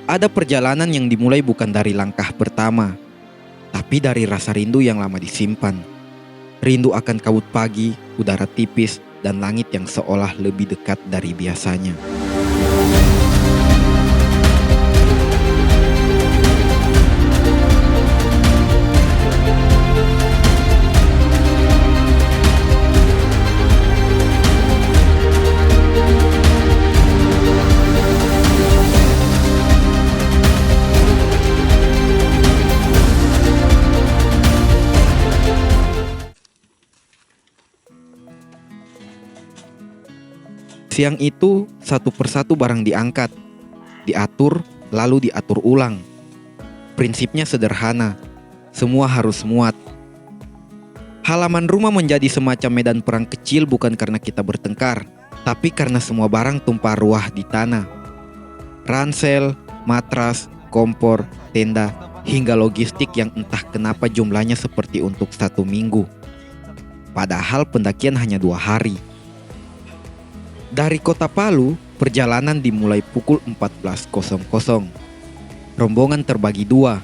Ada perjalanan yang dimulai bukan dari langkah pertama, tapi dari rasa rindu yang lama disimpan. Rindu akan kabut pagi, udara tipis, dan langit yang seolah lebih dekat dari biasanya. Siang itu, satu persatu barang diangkat, diatur, lalu diatur ulang. Prinsipnya sederhana, semua harus muat. Halaman rumah menjadi semacam medan perang kecil bukan karena kita bertengkar, tapi karena semua barang tumpah ruah di tanah. Ransel, matras, kompor, tenda, hingga logistik yang entah kenapa jumlahnya seperti untuk 1 minggu. Padahal pendakian hanya 2 hari. Dari kota Palu, perjalanan dimulai pukul 14.00. Rombongan terbagi 2,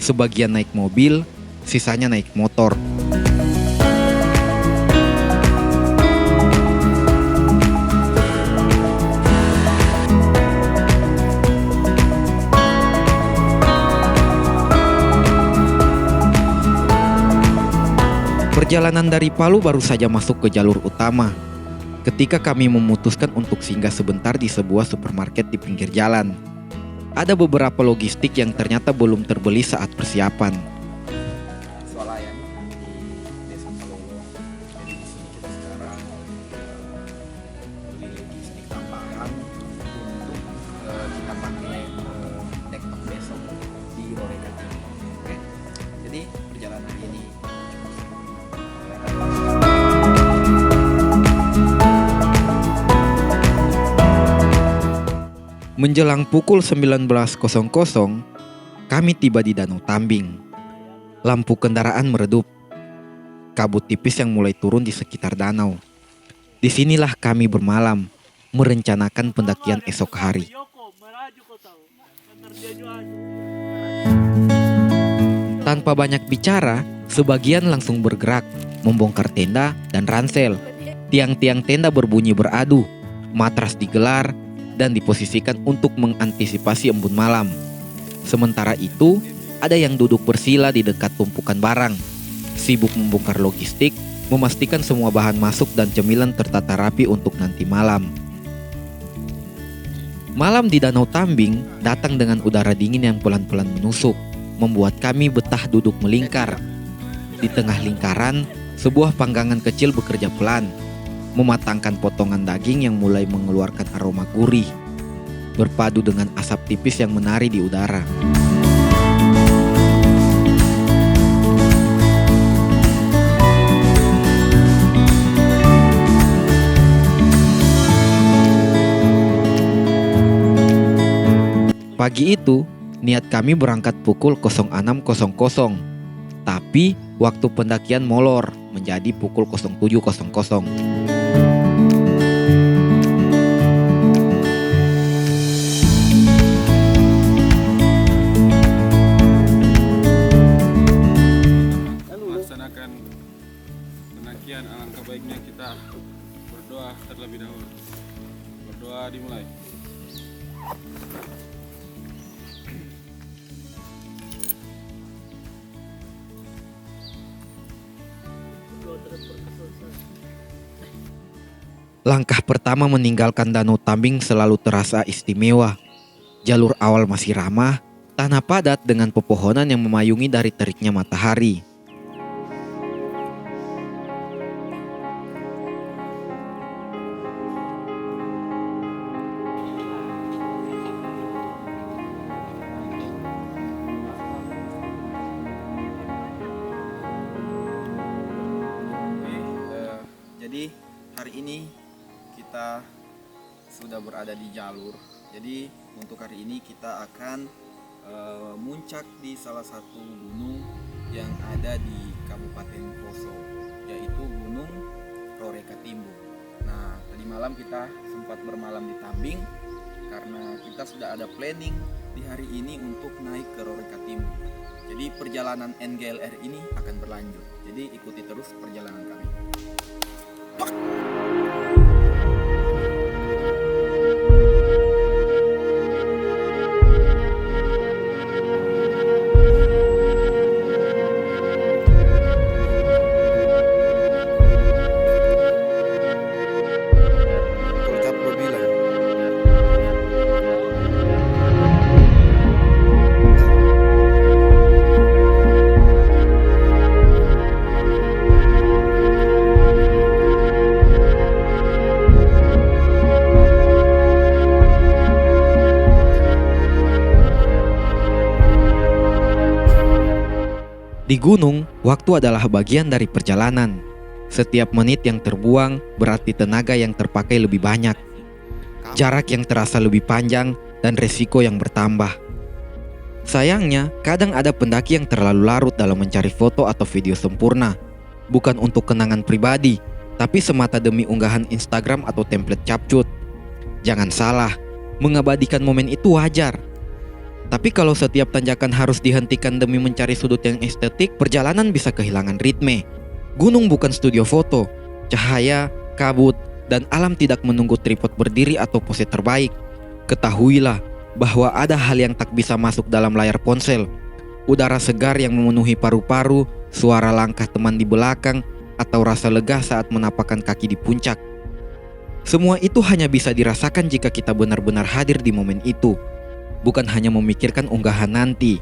sebagian naik mobil, sisanya naik motor. Perjalanan dari Palu baru saja masuk ke jalur utama ketika kami memutuskan untuk singgah sebentar di sebuah supermarket di pinggir jalan. Ada beberapa logistik yang ternyata belum terbeli saat persiapan. Swalayan di Desa Palolo. Jadi di sini kita sekarang beli logistik tambahan untuk kita pakai tektok besok di Rorekat ini. Oke. Jadi perjalanan ini Menjelang pukul 19.00, kami tiba di Danau Tambing. Lampu kendaraan meredup. Kabut tipis yang mulai turun di sekitar danau. Disinilah kami bermalam, merencanakan pendakian esok hari. Tanpa banyak bicara, sebagian langsung bergerak, membongkar tenda dan ransel. Tiang-tiang tenda berbunyi beradu, matras digelar, dan diposisikan untuk mengantisipasi embun malam. Sementara itu, ada yang duduk bersila di dekat tumpukan barang, sibuk membongkar logistik, memastikan semua bahan masuk dan cemilan tertata rapi untuk nanti malam. Malam di Danau Tambing datang dengan udara dingin yang pelan-pelan menusuk, membuat kami betah duduk melingkar. Di tengah lingkaran, sebuah panggangan kecil bekerja pelan, mematangkan potongan daging yang mulai mengeluarkan aroma gurih, berpadu dengan asap tipis yang menari di udara. Pagi itu, niat kami berangkat pukul 06.00, tapi waktu pendakian molor menjadi pukul 07.00. Melaksanakan pendakian, alangkah baiknya kita berdoa terlebih dahulu. Berdoa dimulai. Langkah pertama meninggalkan Danau Tambing selalu terasa istimewa. Jalur awal masih ramah, tanah padat dengan pepohonan yang memayungi dari teriknya matahari. Jadi hari ini kita sudah berada di jalur. Jadi untuk hari ini kita akan muncak di salah satu gunung yang ada di Kabupaten Poso, yaitu Gunung Rorekatimbu. Nah, tadi malam kita sempat bermalam di Tambing karena kita sudah ada planning di hari ini untuk naik ke Rorika Timur. Jadi perjalanan NGLR ini akan berlanjut. Jadi ikuti terus perjalanan kami. Kalau capek bilang. Di gunung, waktu adalah bagian dari perjalanan. Setiap menit yang terbuang berarti tenaga yang terpakai lebih banyak, jarak yang terasa lebih panjang, dan resiko yang bertambah. Sayangnya, kadang ada pendaki yang terlalu larut dalam mencari foto atau video sempurna, bukan untuk kenangan pribadi, tapi semata demi unggahan Instagram atau template capcut. Jangan salah, mengabadikan momen itu wajar. Tapi kalau setiap tanjakan harus dihentikan demi mencari sudut yang estetik, perjalanan bisa kehilangan ritme. Gunung bukan studio foto. Cahaya, kabut, dan alam tidak menunggu tripod berdiri atau pose terbaik. Ketahuilah bahwa ada hal yang tak bisa masuk dalam layar ponsel. Udara segar yang memenuhi paru-paru, suara langkah teman di belakang, atau rasa lega saat menapakkan kaki di puncak. Semua itu hanya bisa dirasakan jika kita benar-benar hadir di momen itu, bukan hanya memikirkan unggahan nanti.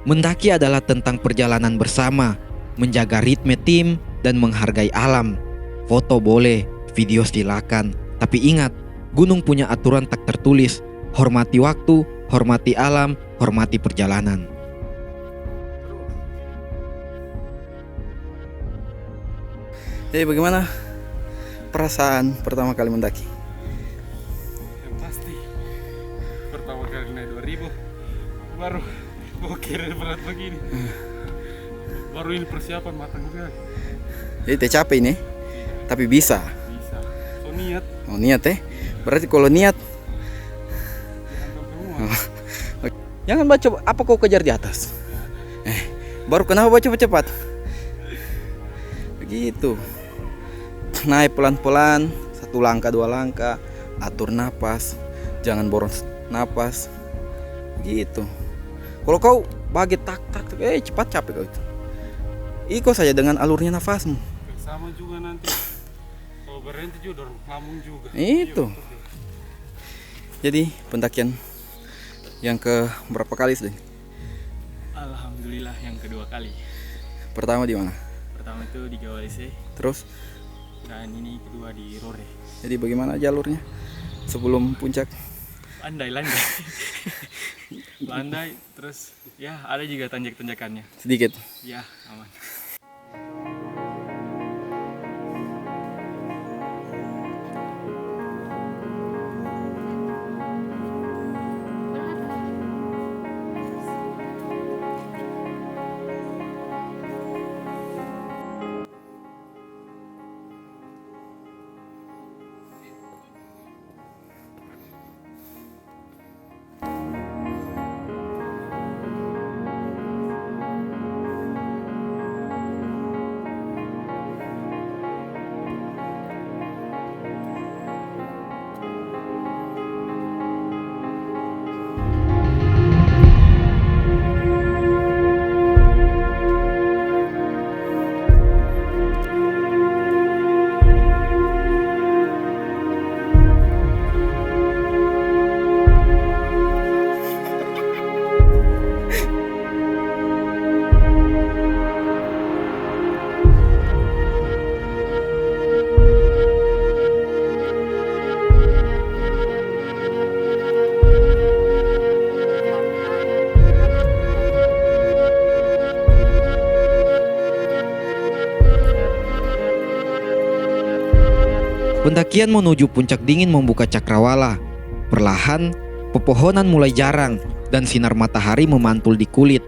Mendaki adalah tentang perjalanan bersama, menjaga ritme tim, dan menghargai alam. Foto boleh, video silakan, tapi ingat, gunung punya aturan tak tertulis. Hormati waktu, hormati alam, hormati perjalanan. Jadi bagaimana perasaan pertama kali mendaki? Yang pasti pertama kali naik 2000 baru bokir berat begini. Baru ini persiapan matang sekali. Jadi teh capek ini, tapi bisa. Bisa. So niat. Oh niat berarti kalau niat Dihantam semua. jangan baca apa kau kejar di atas. Baru kenapa baca cepat? Begitu. Naik pelan-pelan, 1 langkah 2 langkah, atur napas, jangan boros napas. Gitu. Kalau kau bagi tak cepat capek kau itu. Ikut saja dengan alurnya nafasmu. Sama juga nanti. Kalau berhenti juga dorong lambung juga. Itu. Jadi pendakian yang ke berapa kali sudah? Alhamdulillah yang kedua kali. Pertama di mana? Pertama itu di Gawalise Terus? dan ini kedua di Rore. Jadi bagaimana jalurnya sebelum puncak? Landai. Landai terus ya ada juga tanjak-tanjakannya. Sedikit. Ya, aman. Pendakian menuju puncak dingin membuka cakrawala. Perlahan, pepohonan mulai jarang dan sinar matahari memantul di kulit.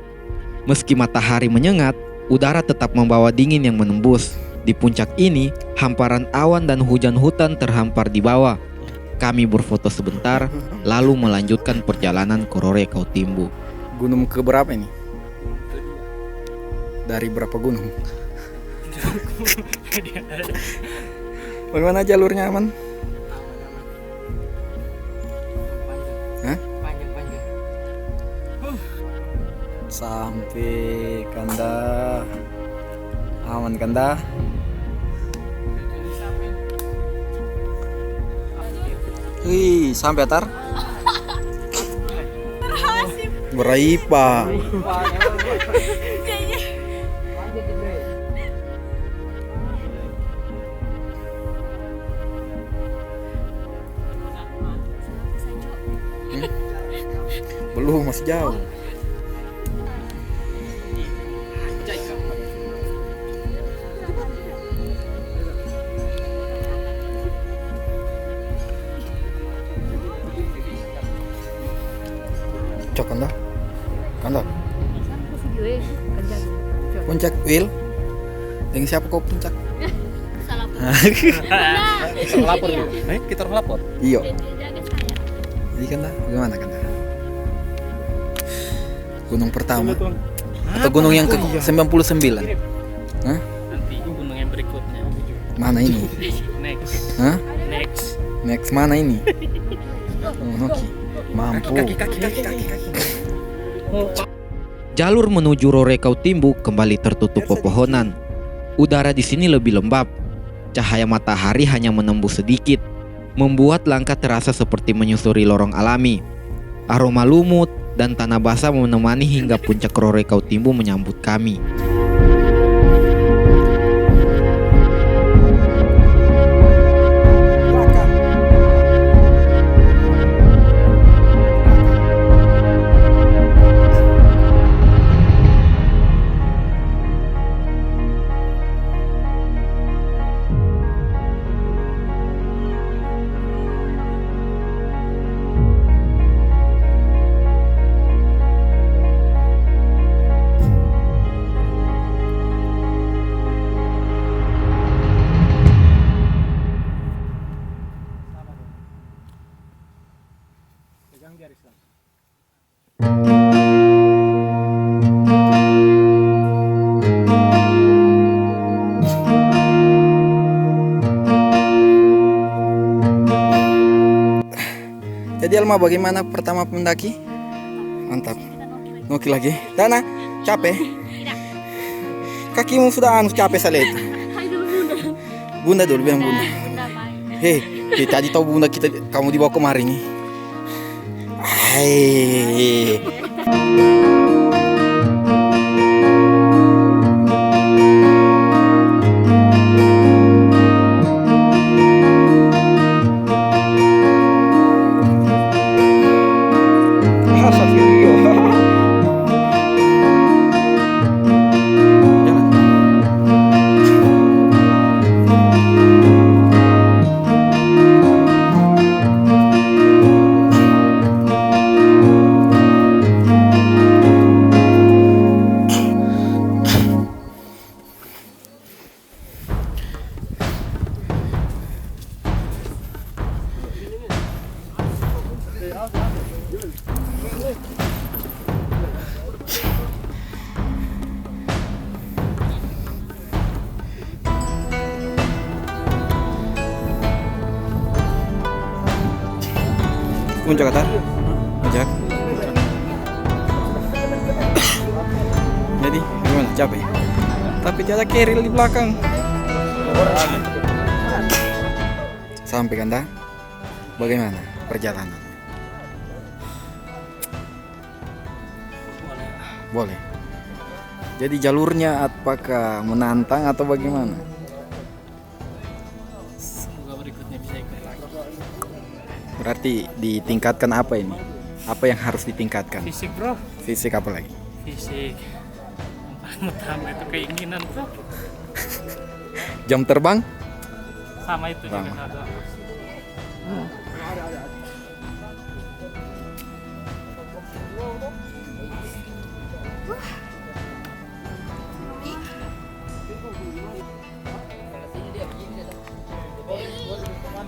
Meski matahari menyengat, udara tetap membawa dingin yang menembus. Di puncak ini, hamparan awan dan hujan hutan terhampar di bawah. Kami berfoto sebentar, lalu melanjutkan perjalanan ke Rore Kautimbu. Gunung ke berapa ini? Dari berapa gunung? Bagaimana jalurnya, aman? Hah? Panjang. Sampai Kanda. Aman Kanda. Wih, sampai Tar. Beraipa. Belum, masih jauh. Cok Kanda. Puncak Will. Dengan siapa kau puncak? Salah. Lapor. Kita harus lapor. Iya. Jadi Kanda, bagaimana Kanda? Gunung pertama atau gunung yang ke 99? Hah? Nanti gunung yang berikutnya. Mana ini? Next. Hah? Next. Mana ini? Oh, oke. Mampu. Jalur menuju Rore Kautimbu kembali tertutup pepohonan. Udara di sini lebih lembab. Cahaya matahari hanya menembus sedikit, membuat langkah terasa seperti menyusuri lorong alami. Aroma lumut dan tanah basah menemani hingga puncak Rore Kautimbu menyambut kami. Jadi Alma, bagaimana pertama mendaki? Mantap. Noki lagi. Dana, capek? Kakimu sudah capek salet. Bunda dulu, bilang bunda. Hei, tadi tahu bunda kamu dibawa kemari nih. Hai. Puncak Atar, puncak. Jadi gimana, capek? Tapi ada keril di belakang. Sampai Kanda, bagaimana perjalanan? Boleh. Jadi jalurnya apakah menantang atau bagaimana? Semoga berikutnya bisa ikut lagi. Berarti ditingkatkan apa ini? Apa yang harus ditingkatkan? Fisik bro. Fisik apa lagi? Fisik. Yang pertama itu keinginan bro. Jam terbang? Sama itu juga Sama. ada.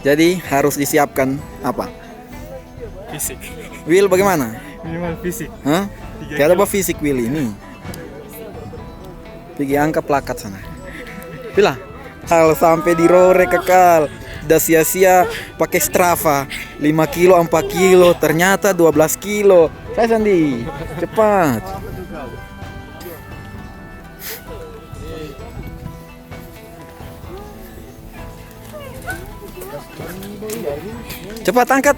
Jadi harus disiapkan apa? Fisik. Will bagaimana? Minimal fisik. Hah? Kayak apa fisik Will ini? Pergi angkat plakat sana. Bila? Hal sampai di Rore kekal. Udah sia-sia pakai Strava 5 kilo 4 kilo ternyata 12 kilo. Saya Sandi, cepat. Cepat angkat.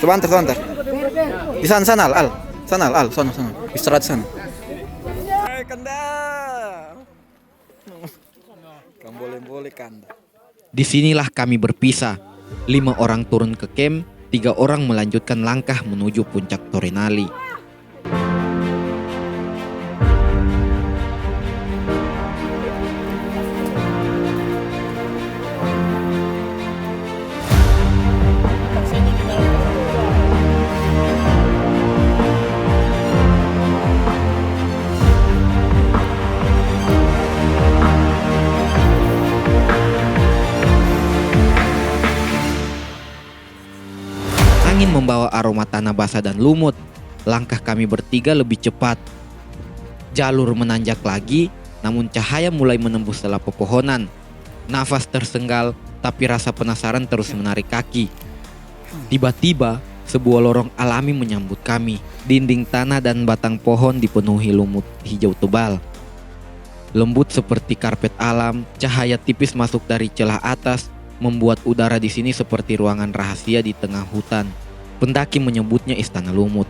Sebentar. Di sana Al. Sana Al, sana. Istirahat sana. Kanda. Kamu boleh Kanda. Disinilah kami berpisah. 5 orang turun ke camp, 3 orang melanjutkan langkah menuju puncak Torenali. Angin membawa aroma tanah basah dan lumut. Langkah kami bertiga lebih cepat. Jalur menanjak lagi, namun cahaya mulai menembus celah pepohonan. Nafas tersenggal, tapi rasa penasaran terus menarik kaki. Tiba-tiba, sebuah lorong alami menyambut kami. Dinding tanah dan batang pohon dipenuhi lumut hijau tebal. Lembut seperti karpet alam, cahaya tipis masuk dari celah atas, membuat udara di sini seperti ruangan rahasia di tengah hutan. Pendaki menyebutnya Istana Lumut.